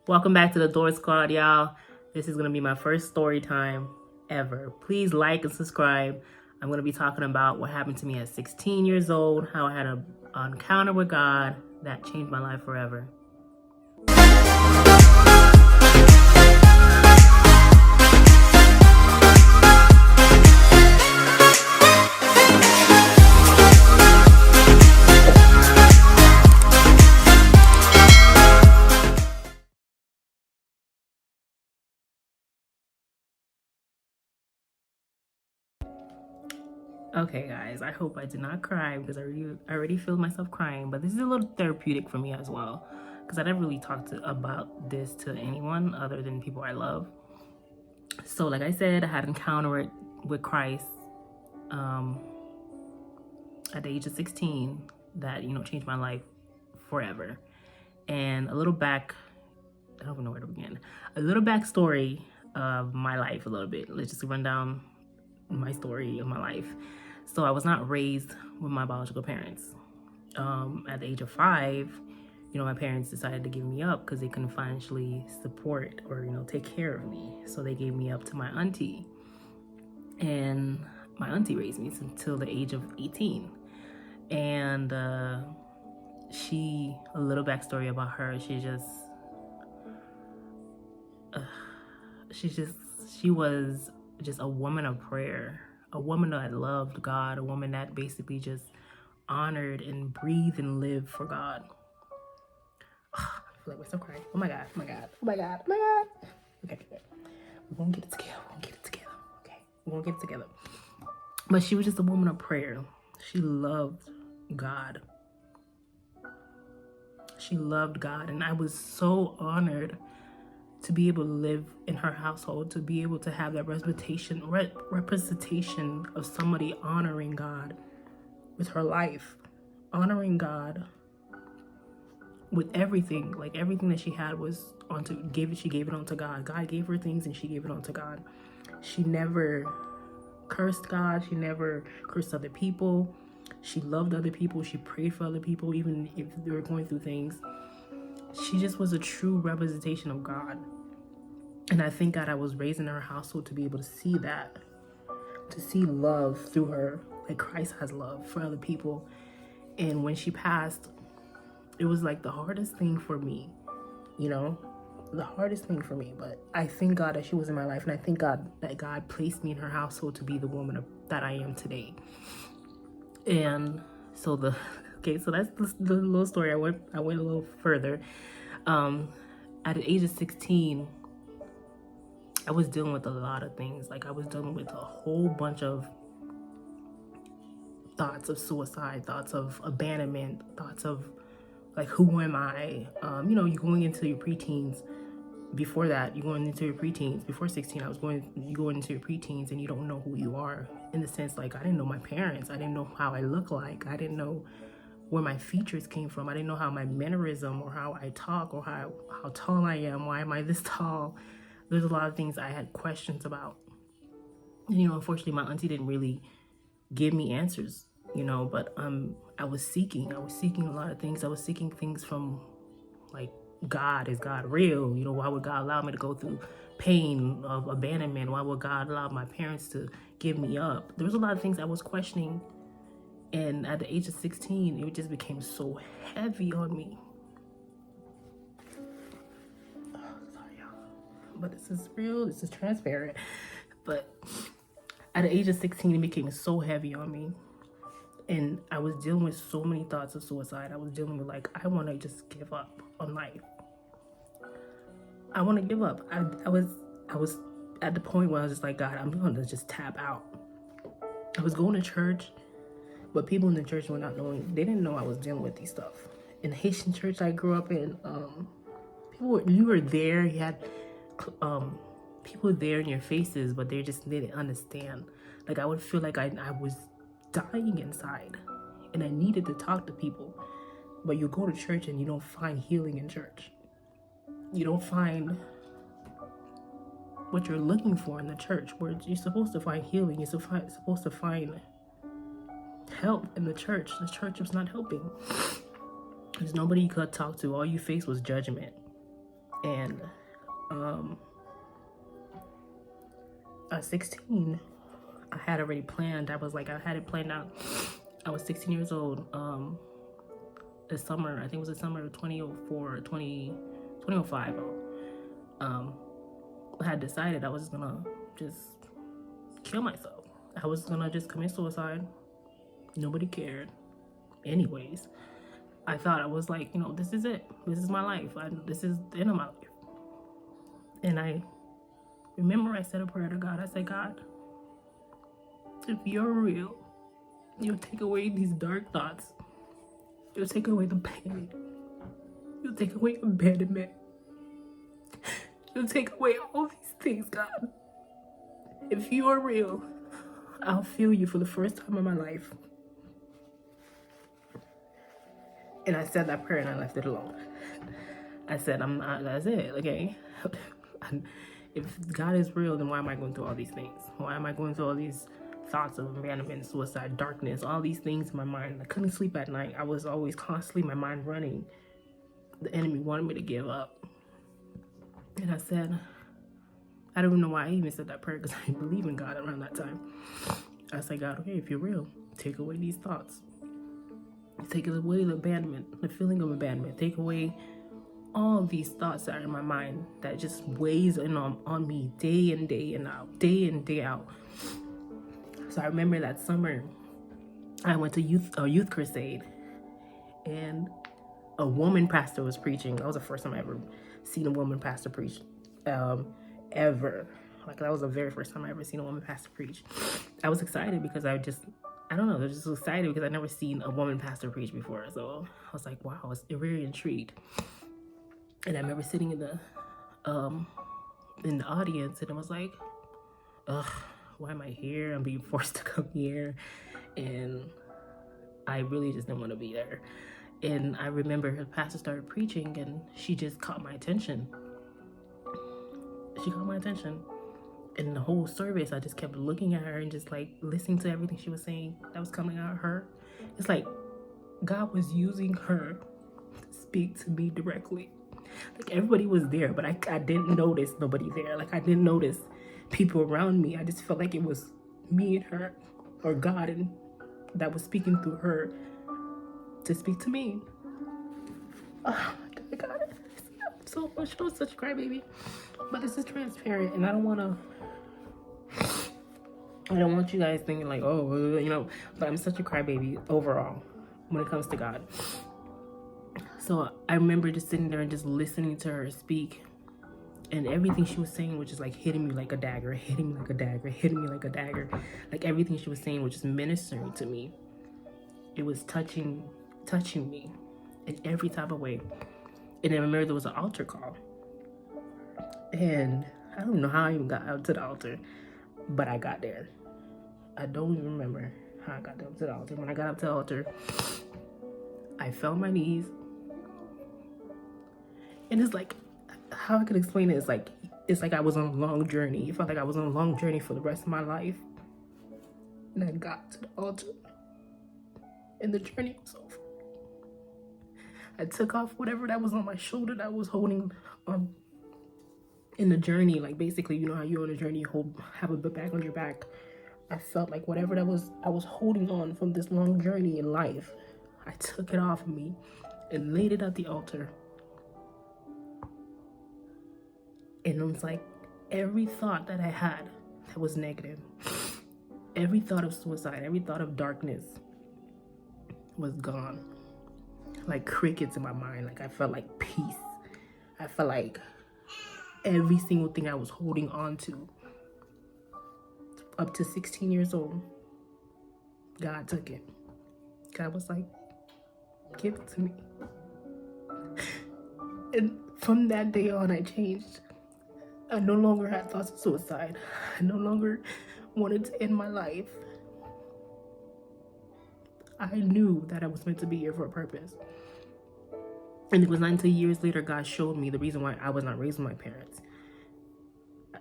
Welcome back to the Door Squad, y'all. This is going to be my first story time ever. Please like and subscribe. I'm going to be talking about what happened to me at 16 years old, how I had an encounter with God that changed my life forever. Okay, guys, I hope I did not cry because I already feel myself crying, but this is a little therapeutic for me as well because I never really talked about this to anyone other than people I love. So, like I said, I had an encounter with Christ at the age of 16 that, changed my life forever. And I don't even know where to begin. A little backstory of my life a little bit. Let's just run down my story of my life. So I was not raised with my biological parents. At the age of 5, my parents decided to give me up because they couldn't financially support or, take care of me. So they gave me up to my auntie. And my auntie raised me until the age of 18. And a little backstory about her, she was just a woman of prayer, a woman that loved God, a woman that basically just honored and breathed and lived for God. I feel like we're still crying. Oh my God. Okay. We won't get it together. Okay. We won't get it together. But she was just a woman of prayer. She loved God. And I was so honored to be able to live in her household, to be able to have that representation of somebody honoring God with her life, honoring God with everything. Like everything that she had was she gave it onto God. God gave her things and she gave it onto God. She never cursed God. She never cursed other people. She loved other people. She prayed for other people, even if they were going through things. She just was a true representation of God. And I thank God I was raised in her household to be able to see that, to see love through her, like Christ has love for other people. And when she passed, it was like the hardest thing for me, but I thank God that she was in my life. And I thank God that God placed me in her household to be the woman that I am today. And so so that's the little story. I went a little further. At the age of 16, I was dealing with a lot of things. Like I was dealing with a whole bunch of thoughts of suicide, thoughts of abandonment, thoughts of like, who am I? You're going into your preteens. Before that, you're going into your preteens. Before 16, you going into your preteens and you don't know who you are. In the sense, like, I didn't know my parents. I didn't know how I look like. I didn't know where my features came from. I didn't know how my mannerism or how I talk or how tall I am. Why am I this tall? There's a lot of things I had questions about. Unfortunately, my auntie didn't really give me answers, but I was seeking a lot of things. I was seeking things from, like, God. Is God real? Why would God allow me to go through pain of abandonment? Why would God allow my parents to give me up? There was a lot of things I was questioning. And at the age of 16, it just became so heavy on me. Oh, sorry, y'all. But this is real. This is transparent. But at the age of 16, it became so heavy on me. And I was dealing with so many thoughts of suicide. I was dealing with, like, I want to just give up on life. I want to give up. I was at the point where I was just like, God, I'm going to just tap out. I was going to church, but people in the church were not knowing. They didn't know I was dealing with these stuff. In the Haitian church I grew up in, you were there. You had people there in your faces, but they just didn't understand. Like, I would feel like I was dying inside and I needed to talk to people. But you go to church and you don't find healing in church. You don't find what you're looking for in the church, where you're supposed to find healing. You're supposed to find help in the church. The church was not helping. There's nobody you could talk to. All you faced was judgment. And And at 16, I had already planned. I had it planned out. I was 16 years old. The summer, I think it was the summer of 2004, 2005. I had decided I was gonna just kill myself. I was gonna just commit suicide. Nobody cared. Anyways, I thought I was like, this is it. This is my life. This is the end of my life. And I remember I said a prayer to God. I said, God, if you're real, you'll take away these dark thoughts. You'll take away the pain. You'll take away abandonment. You'll take away all these things, God. If you are real, I'll feel you for the first time in my life. And I said that prayer and I left it alone. I said, that's it, okay? If God is real, then why am I going through all these things? Why am I going through all these thoughts of abandonment, suicide, darkness, all these things in my mind? I couldn't sleep at night. I was always constantly, my mind running. The enemy wanted me to give up. And I said, I don't even know why I even said that prayer, because I didn't believe in God around that time. I said, God, okay, if you're real, take away these thoughts. Take away the abandonment, the feeling of abandonment. Take away all these thoughts that are in my mind that just weighs in on me day in, day in, day out. So I remember that summer, I went to a youth crusade, and a woman pastor was preaching. That was the first time I ever seen a woman pastor preach, ever. Like, that was the very first time I ever seen a woman pastor preach. I was excited because I was just excited because I'd never seen a woman pastor preach before. So I was like, wow, I was very intrigued. And I remember sitting in the audience, and I was like, ugh, why am I here? I'm being forced to come here. And I really just didn't want to be there. And I remember the pastor started preaching, and she just caught my attention. She caught my attention. And the whole service, I just kept looking at her and just like listening to everything she was saying that was coming out of her. It's like God was using her to speak to me directly. Like, everybody was there, but I didn't notice nobody there. Like, I didn't notice people around me. I just felt like it was me and her, or God, and that was speaking through her to speak to me. Oh my God, I'm so emotional. I'm such a crybaby. But this is transparent, and I don't want you guys thinking like, oh, but I'm such a crybaby overall when it comes to God. So I remember just sitting there and just listening to her speak, and everything she was saying was just like hitting me like a dagger, hitting me like a dagger, hitting me like a dagger. Like, everything she was saying was just ministering to me. It was touching me in every type of way. And I remember there was an altar call. And I don't know how I even got out to the altar, but I got there. I don't even remember how I got up to the altar. When I got up to the altar, I fell on my knees. And it's like, how I could explain it is like, it's like I was on a long journey. It felt like I was on a long journey for the rest of my life. And I got to the altar, and the journey was over. I took off whatever that was on my shoulder that I was holding in the journey. Like, basically, you know how you're on a journey, you have a bag on your back. I felt like whatever that was, I was holding on from this long journey in life, I took it off of me and laid it at the altar. And it was like, every thought that I had that was negative, every thought of suicide, every thought of darkness was gone. Like crickets in my mind. Like, I felt like peace. I felt like every single thing I was holding on to up to 16 years old, God took it. God was like, give it to me. And from that day on, I changed. I no longer had thoughts of suicide. I no longer wanted to end my life. I knew that I was meant to be here for a purpose. And it was not until years later God showed me the reason why I was not raised with my parents.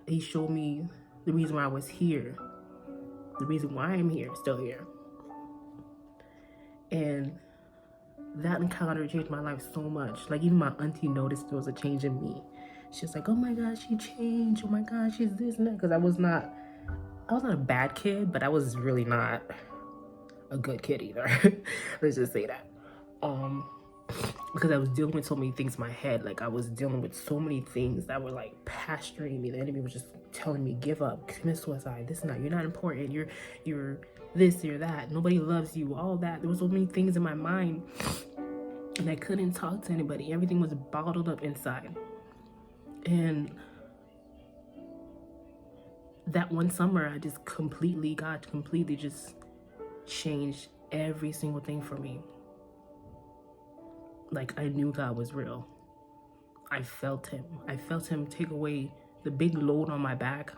He showed me the reason why I was here. The reason why I'm here, still here. And that encounter changed my life so much. Like, even my auntie noticed there was a change in me. She was like, oh my gosh, she changed. Oh my gosh, she's this and that. Because I was not a bad kid, but I was really not a good kid either. Let's just say that. Because I was dealing with so many things in my head. Like, I was dealing with so many things that were like pasturing me. The enemy was just telling me, give up, commit suicide, this and that. You're not important. You're this, you're that. Nobody loves you, all that. There was so many things in my mind, and I couldn't talk to anybody. Everything was bottled up inside. And that one summer, I just God completely just changed every single thing for me. Like, I knew God was real. I felt him. I felt him take away the big load on my back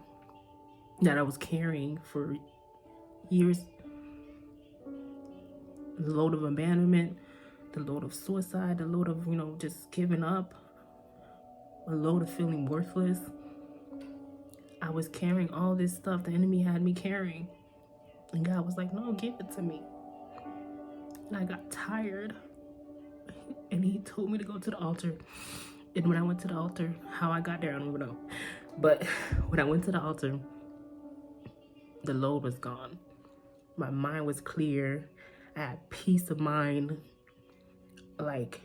that I was carrying for years. The load of abandonment, the load of suicide, the load of, just giving up, a load of feeling worthless. I was carrying all this stuff the enemy had me carrying. And God was like, no, give it to me. And I got tired. And he told me to go to the altar. And when I went to the altar, how I got there, I don't even know. But when I went to the altar, the load was gone. My mind was clear. I had peace of mind, like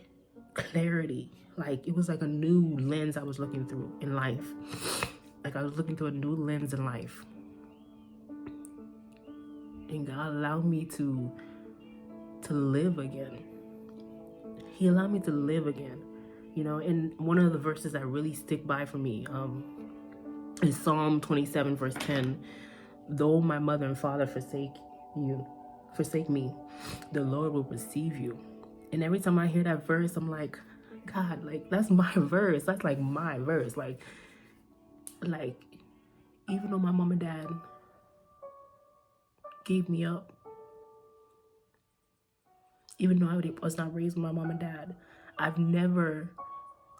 clarity. Like, it was like a new lens I was looking through in life. Like, I was looking through a new lens in life. And God allowed me to live again. He allowed me to live again. And one of the verses that really stick by for me is Psalm 27, verse 10. Though my mother and father forsake me, the Lord will receive you. And every time I hear that verse, I'm like, God, like, that's my verse. That's like my verse. Like, even though my mom and dad gave me up, even though I was not raised with my mom and dad, I've never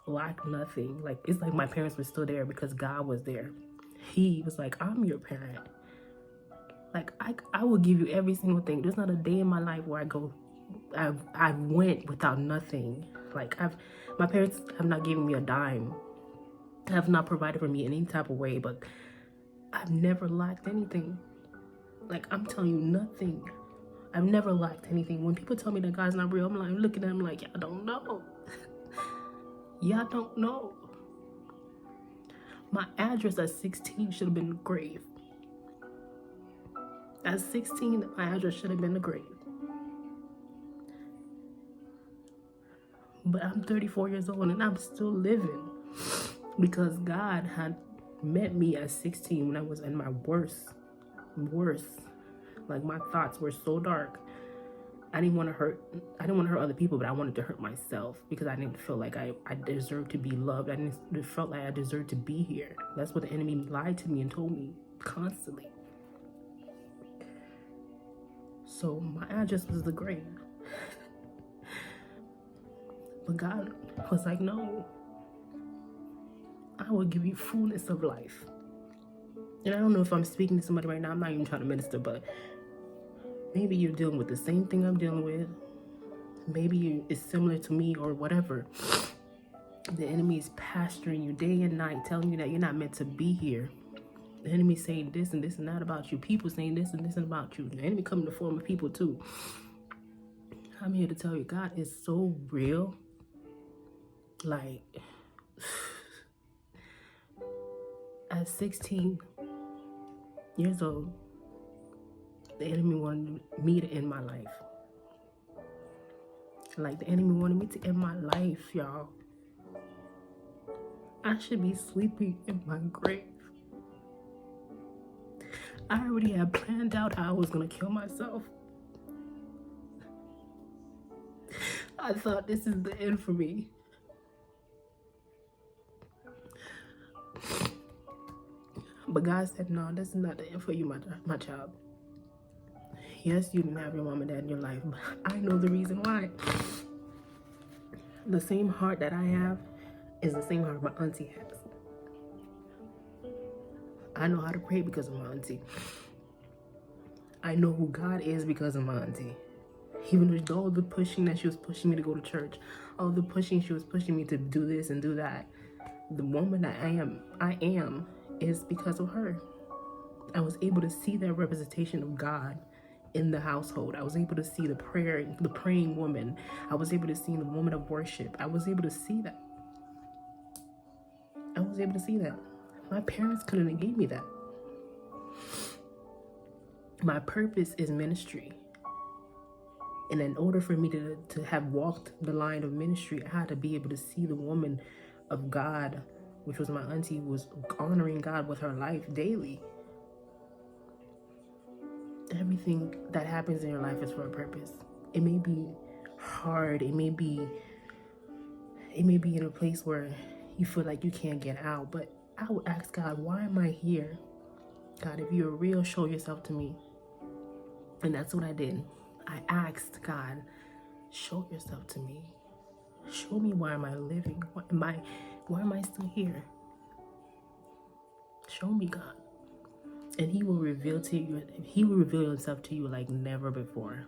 lacked nothing. Like, it's like my parents were still there because God was there. He was like, I'm your parent. Like, I will give you every single thing. There's not a day in my life where I went without nothing. Like, my parents have not given me a dime, have not provided for me in any type of way, but I've never lacked anything. Like, I'm telling you, nothing. I've never lacked anything. When people tell me that God's not real, I'm like, looking at them like, y'all don't know. Y'all don't know. My address at 16 should have been the grave. At 16, my address should have been the grave. But I'm 34 years old and I'm still living because God had met me at 16 when I was in my worst. Like, my thoughts were so dark. I didn't want to hurt other people, but I wanted to hurt myself because I didn't feel like I deserved to be loved. I didn't felt like I deserved to be here. That's what the enemy lied to me and told me constantly. So my address was the grave. But God was like, no, I will give you fullness of life. And I don't know if I'm speaking to somebody right now. I'm not even trying to minister, but maybe you're dealing with the same thing I'm dealing with. Maybe it's similar to me or whatever. The enemy is pasturing you day and night, telling you that you're not meant to be here. The enemy saying this and this and that about you. People saying this and this and about you. The enemy coming in the form of people too. I'm here to tell you, God is so real. Like, at 16 years old, the enemy wanted me to end my life. Like, the enemy wanted me to end my life, y'all. I should be sleeping in my grave. I already had planned out how I was going to kill myself. I thought this is the end for me. But God said, no, this is not the end for you, my child. Yes, you didn't have your mom and dad in your life, but I know the reason why. The same heart that I have is the same heart my auntie has. I know how to pray because of my auntie. I know who God is because of my auntie. Even with all the pushing that she was pushing me to go to church, all the pushing she was pushing me to do this and do that, The woman that I am is because of her. I was able to see that representation of God in the household. I was able to see the praying woman. I was able to see the woman of worship. I was able to see that. My parents couldn't have gave me that. My purpose is ministry. And in order for me to have walked the line of ministry, I had to be able to see the woman of God, which was my auntie, who was honoring God with her life daily. Everything that happens in your life is for a purpose. It may be hard. It may be in a place where you feel like you can't get out. But I would ask God, why am I here? God, if you're real, show yourself to me. And that's what I did. I asked God, show yourself to me. Show me, why am I living? Why am I still here? Show me, God. And he will reveal himself to you like never before.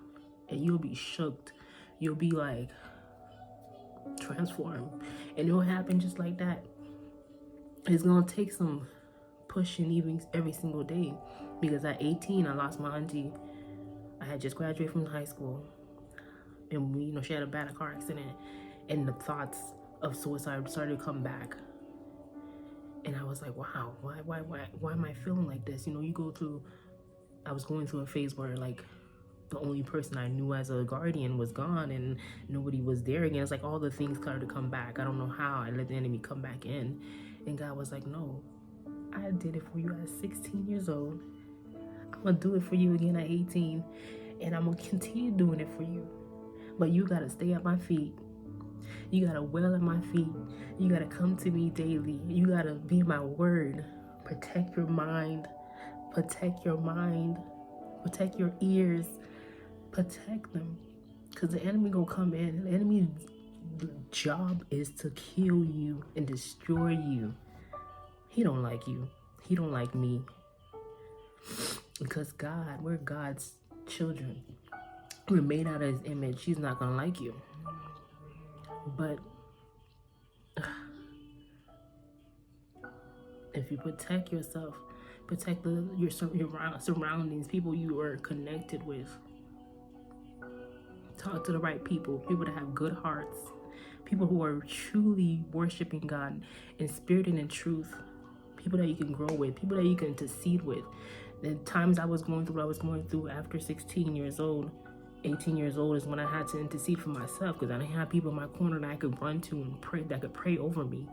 And you'll be shocked. You'll be like transformed. And it'll happen just like that. It's gonna take some pushing even every single day. Because at 18, I lost my auntie. I had just graduated from high school. And she had a bad car accident. And the thoughts of suicide started to come back. And I was like, wow, why am I feeling like this? I was going through a phase where like the only person I knew as a guardian was gone and nobody was there again. It's like all the things started to come back. I don't know how. I let the enemy come back in. And God was like, no, I did it for you at 16 years old. I'm going to do it for you again at 18. And I'm going to continue doing it for you. But you got to stay at my feet. You got to wail at my feet. You got to come to me daily. You got to be my word. Protect your mind. Protect your mind. Protect your ears. Protect them. Because the enemy going to come in. The enemy's job is to kill you and destroy you. He don't like you. He don't like me. Because God, we're God's children. We're made out of his image. He's not going to like you. But if you protect yourself, protect your surroundings, people you are connected with. Talk to the right people that have good hearts, people who are truly worshiping God in spirit and in truth, people that you can grow with, people that you can intercede with. The times I was going through what I was going through after 16 years old, 18 years old is when I had to intercede for myself because I didn't have people in my corner that I could run to and pray, that could pray over me.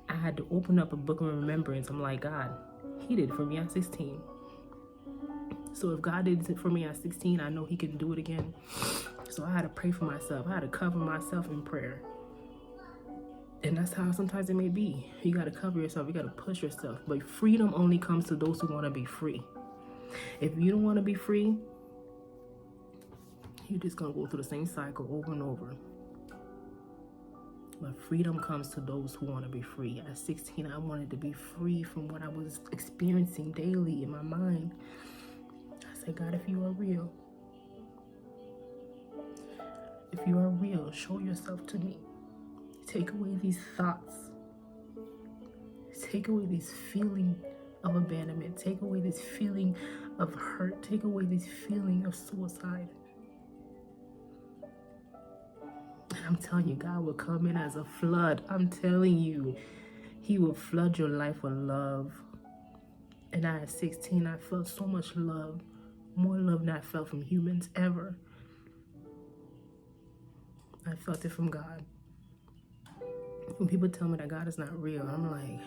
I had to open up a book of remembrance. I'm like, God, he did it for me at 16. So if God did it for me at 16, I know he can do it again. So I had to pray for myself. I had to cover myself in prayer. And that's how sometimes it may be. You got to cover yourself. You got to push yourself. But freedom only comes to those who want to be free. If you don't want to be free, you're just going to go through the same cycle over and over. But freedom comes to those who want to be free. At 16, I wanted to be free from what I was experiencing daily in my mind. I said, God, if you are real, show yourself to me. Take away these thoughts. Take away this feeling of abandonment. Take away this feeling of hurt. Take away this feeling of suicide. I'm telling you, God will come in as a flood. I'm telling you, he will flood your life with love. And at 16, I felt so much love. More love than I felt from humans ever. I felt it from God. When people tell me that God is not real, I'm like,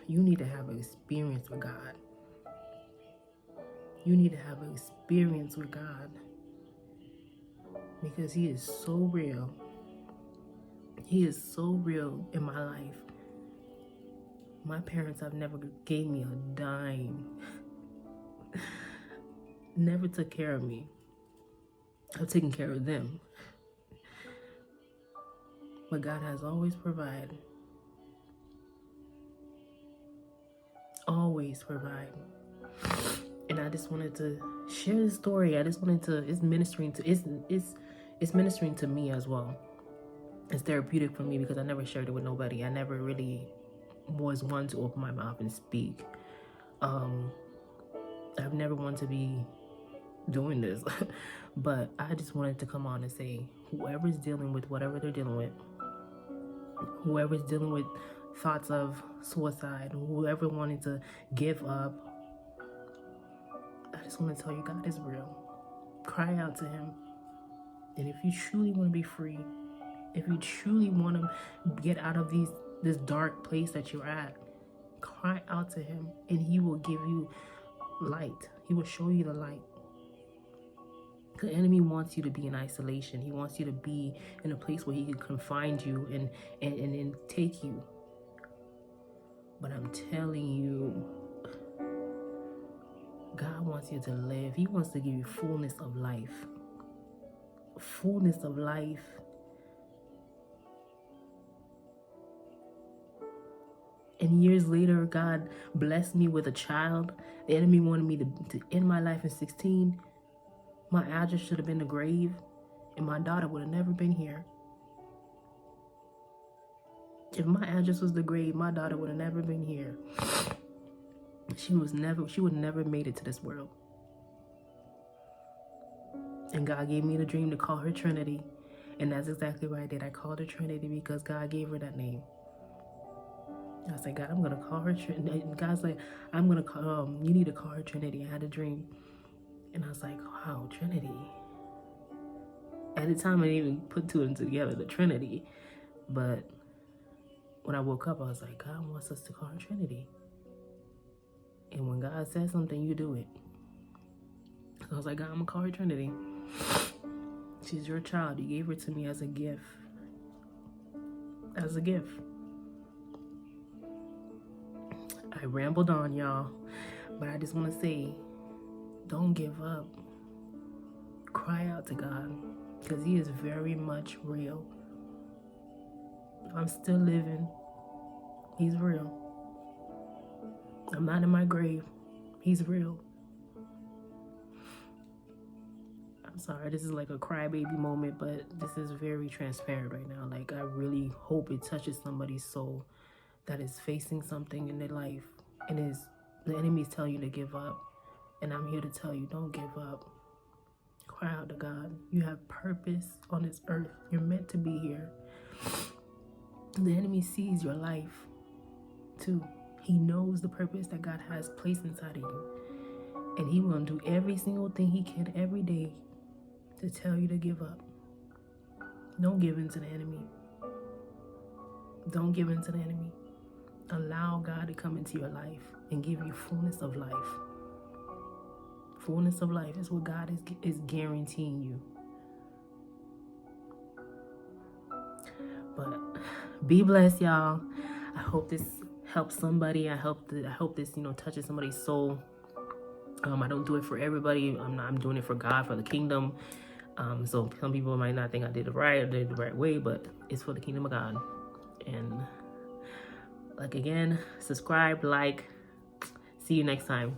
you need to have an experience with God. You need to have an experience with God. Because he is so real. He is so real in my life. My parents have never gave me a dime. Never took care of me. I've taken care of them. But God has always provided. Always provide. And I just wanted to share this story. It's ministering to me as well. It's therapeutic for me because I never shared it with nobody. I never really was one to open my mouth and speak. I've never wanted to be doing this, but I just wanted to come on and say, whoever's dealing with whatever they're dealing with, whoever's dealing with thoughts of suicide, whoever wanted to give up, I just want to tell you, God is real. Cry out to him. And if you truly want to be free, if you truly want to get out of this dark place that you're at, cry out to him and he will give you light. He will show you the light. The enemy wants you to be in isolation. He wants you to be in a place where he can confine you and take you. But I'm telling you, God wants you to live. He wants to give you fullness of life. Fullness of life. And years later, God blessed me with a child. The enemy wanted me to end my life in 16. My address should have been the grave, and my daughter would have never been here. If my address was the grave, my daughter would have never been here. She would never made it to this world. And God gave me the dream to call her Trinity. And that's exactly what I did. I called her Trinity because God gave her that name. I said, God, I'm going to call her Trinity. And God's like, I'm going to call, you need to call her Trinity. I had a dream. And I was like, wow, Trinity. At the time, I didn't even put two and two together, the Trinity. But when I woke up, I was like, God wants us to call her Trinity. And when God says something, you do it. So I was like, God, I'm going to call her Trinity. She's your child. You gave her to me as a gift. As a gift. I rambled on, y'all. But I just want to say, don't give up. Cry out to God. Because he is very much real. I'm still living. He's real. I'm not in my grave. He's real. I'm sorry, this is like a crybaby moment, but this is very transparent right now. Like, I really hope it touches somebody's soul that is facing something in their life and the enemy is telling you to give up. And I'm here to tell you, don't give up. Cry out to God. You have purpose on this earth. You're meant to be here. The enemy sees your life too. He knows the purpose that God has placed inside of you. And he will do every single thing he can every day to tell you to give up. Don't give in to the enemy. Don't give in to the enemy. Allow God to come into your life and give you fullness of life. Fullness of life is what God is guaranteeing you. But be blessed, y'all. I hope this helps somebody. I hope this, touches somebody's soul. I don't do it for everybody. I'm doing it for God, for the kingdom. So some people might not think I did it right or did it the right way, but it's for the kingdom of God. And again, subscribe, like. See you next time.